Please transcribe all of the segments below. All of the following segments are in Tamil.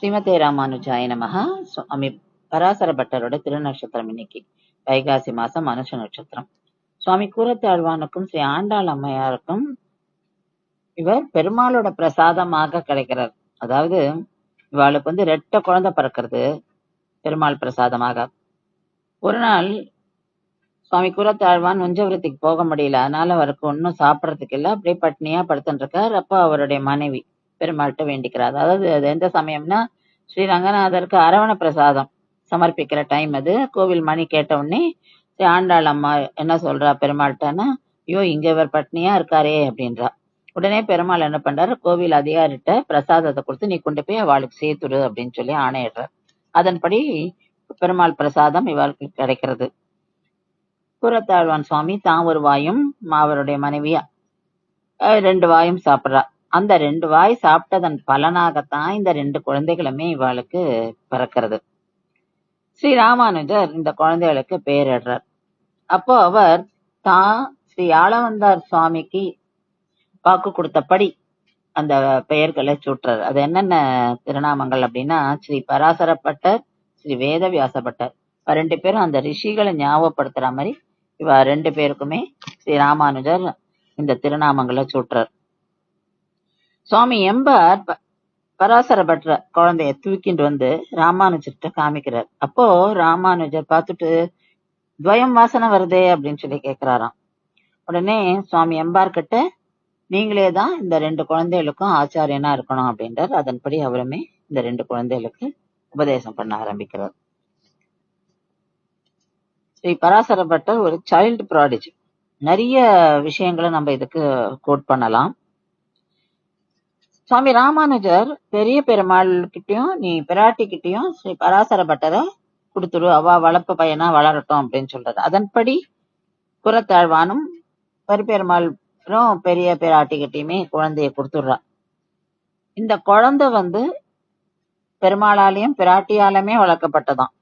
ஸ்ரீமதே ராமானுஜாய நமஹ. சுவாமி பராசர பட்டரோட திருநட்சத்திரம் இன்னைக்கு வைகாசி மாசம் மனுஷ நட்சத்திரம். சுவாமி கூரத்தாழ்வானுக்கும் ஸ்ரீ ஆண்டாள் அம்மையாருக்கும் இவர் பெருமாளோட பிரசாதமாக கிடைக்கிறார். அதாவது இவாளுக்கு ரெட்ட குழந்தை பிறக்கிறது பெருமாள் பிரசாதமாக. ஒரு நாள் சுவாமி கூரத்தாழ்வான் உஞ்சவரத்துக்கு போக முடியல, அதனால அவருக்கு ஒன்னும் சாப்பிடறதுக்கு இல்ல, அப்படியே பட்னியா படுத்துட்டு இருக்கார். அப்ப அவருடைய மனைவி பெருமாள்கிட்ட வேண்டிக்கிறார். அதாவது அது எந்த சமயம்னா ஸ்ரீ ரங்கநாதருக்கு அரவண பிரசாதம் சமர்ப்பிக்கிற டைம். அது கோவில் மணி கேட்ட உடனே ஸ்ரீ ஆண்டாள் அம்மா என்ன சொல்றா பெருமாள்கிட்டன்னா, ஐயோ இங்க இவர் பட்னியா இருக்காரே அப்படின்றா. உடனே பெருமாள் என்ன பண்றாரு, கோவில் அதிகாரிட்ட பிரசாதத்தை கொடுத்து நீ கொண்டு போய் அவளுக்கு சேர்த்துடு அப்படின்னு சொல்லி ஆணையிடுறார். அதன்படி பெருமாள் பிரசாதம் இவருக்கு கிடைக்கிறது. கூரத்தாழ்வான் சுவாமி தான் ஒரு வாயும் அவருடைய மனைவியா 2 வாயும் சாப்பிட்றா. அந்த 2 வாய் சாப்பிட்டதன் பலனாகத்தான் இந்த 2 குழந்தைகளுமே இவளுக்கு பிறக்கிறது. ஸ்ரீ ராமானுஜர் இந்த குழந்தைகளுக்கு பேரிடுறார். அப்போ அவர் தான் ஸ்ரீ ஆளவந்தார் சுவாமிக்கு வாக்கு கொடுத்தபடி அந்த பெயர்களை சூட்டுறார். அது என்னென்ன திருநாமங்கள் அப்படின்னா, ஸ்ரீ பராசரப்பட்டர், ஸ்ரீ வேதவியாசப்பட்டர். 2 பேரும் அந்த ரிஷிகளை ஞாபகப்படுத்துற மாதிரி இவ 2 பேருக்குமே ஸ்ரீ ராமானுஜர் இந்த திருநாமங்களை சூட்டுறார். சுவாமி எம்பார் பராசர பற்ற குழந்தைய தூக்கிட்டு வந்து ராமானுஜர்கிட்ட காமிக்கிறார். அப்போ ராமானுஜர் பார்த்துட்டு துவயம் வாசனை வருதே அப்படின்னு சொல்லி கேட்கிறாராம். உடனே சுவாமி எம்பார் கிட்ட நீங்களே தான் இந்த 2 குழந்தைகளுக்கும் ஆச்சாரியனா இருக்கணும் அப்படின்றார். அதன்படி அவருமே இந்த 2 குழந்தைகளுக்கு உபதேசம் பண்ண ஆரம்பிக்கிறார். ஸ்ரீ பராசர பட்டர் ஒரு சைல்டு ப்ராடிஜி. நிறைய விஷயங்களை நம்ம இதுக்கு கோட் பண்ணலாம். சுவாமி ராமானுஜர் பெரிய பெருமாள் கிட்டையும் நீ பிராட்டி கிட்டையும் ஸ்ரீ பராசர பட்டரை கொடுத்துரு, அவ வளர்ப்பு பையனா வளரட்டும் அப்படின்னு சொல்றாரு. அதன்படி கூரத்தாழ்வானும் பெருமாள் பெரிய பிராட்டி கிட்டையுமே குழந்தைய கொடுத்துடுறா. இந்த குழந்தை பெருமாளாலையும் பிராட்டியாலுமே வளர்க்கப்பட்டதாம்.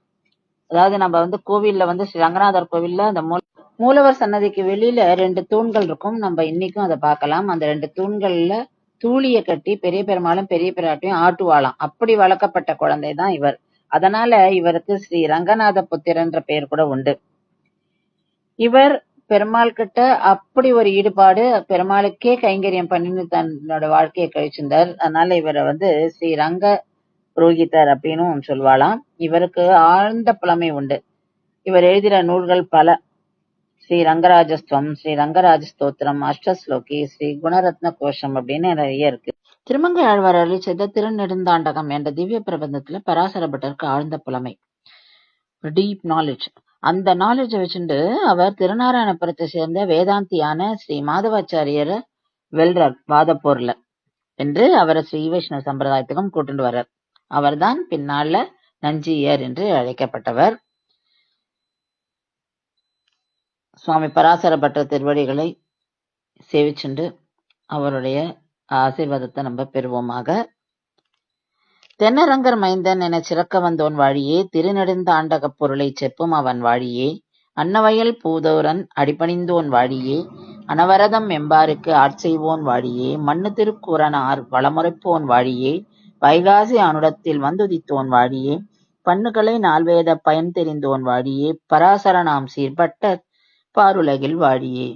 அதாவது நம்ம கோவில்ல ஸ்ரீ ரங்கநாதர் கோவில்ல அந்த மூலவர் சன்னதிக்கு வெளியில 2 தூண்கள் இருக்கும். நம்ம இன்னைக்கும் அதை பார்க்கலாம். அந்த 2 தூண்கள்ல தூளிய கட்டி பெரிய பெருமாளும் பெரிய பிராட்டியும் ஆட்டுவாளாம். அப்படி வளர்க்கப்பட்ட குழந்தை தான் இவர். அதனால இவருக்கு ஸ்ரீ ரங்கநாத புத்திரன்ற பெயர் கூட உண்டு. இவர் பெருமாள் கிட்ட அப்படி ஒரு ஈடுபாடு, பெருமாளுக்கே கைங்கரியம் பண்ணி தன்னோட வாழ்க்கையை கழிச்சிருந்தார். அதனால இவரை ஸ்ரீ ரங்க புரோகிதர் அப்படின்னு சொல்வாளாம். இவருக்கு ஆழ்ந்த புலமை உண்டு. இவர் எழுதின நூல்கள் பல. ஸ்ரீ ரங்கராஜஸ்துவம், ஸ்ரீ ரங்கராஜ ஸ்தோத்திரம், அஷ்டஸ்லோகி, ஸ்ரீ குணரத்ன கோஷம் அப்படின்னு நிறைய இருக்கு. திருமங்கை ஆழ்வார் அருளி செய்த திருநெடுந்தாண்டகம் என்ற திவ்ய பிரபந்தத்துல பராசர பட்டருக்கு ஆழ்ந்த புலமை, டீப் நாலேஜ். அந்த நாலேஜை வச்சுட்டு அவர் திருநாராயணபுரத்தை சேர்ந்த வேதாந்தியான ஸ்ரீ மாதவாச்சாரியரை வெல்றார் வாதப்போர்ல என்று அவரை ஸ்ரீ வைஷ்ணவ சம்பிரதாயத்துக்கும் கூட்டிட்டு வர்றார். அவர்தான் பின்னால நஞ்சியர் என்று அழைக்கப்பட்டவர். சுவாமி பராசர பட்ட திருவடிகளை சேவிச்சுண்டு அவருடைய ஆசீர்வாதத்தை நம்ம பெறுவோமாக. தென்னரங்கர் மைந்தன் என சிறக்க வந்தோன் வாழியே, திருநெடுந்தாண்டகப் பொருளை செப்பும் அவன் வாழியே, அன்னவயல் பூதோரன் அடிபணிந்தோன் வாழியே, அனவரதம் எம்பாருக்கு ஆட்செய்வோன் வாழியே, மண்ணு திருக்கூறனார் வளமுறைப்போன் வாழியே, வைகாசி அனுடத்தில் வந்துதித்தோன் வாழியே, பண்ணுகளை 4 வேத பயன் தெரிந்தோன் வாழியே, பராசரனாம் சீர்பட்ட பாருலகில் வாழியே.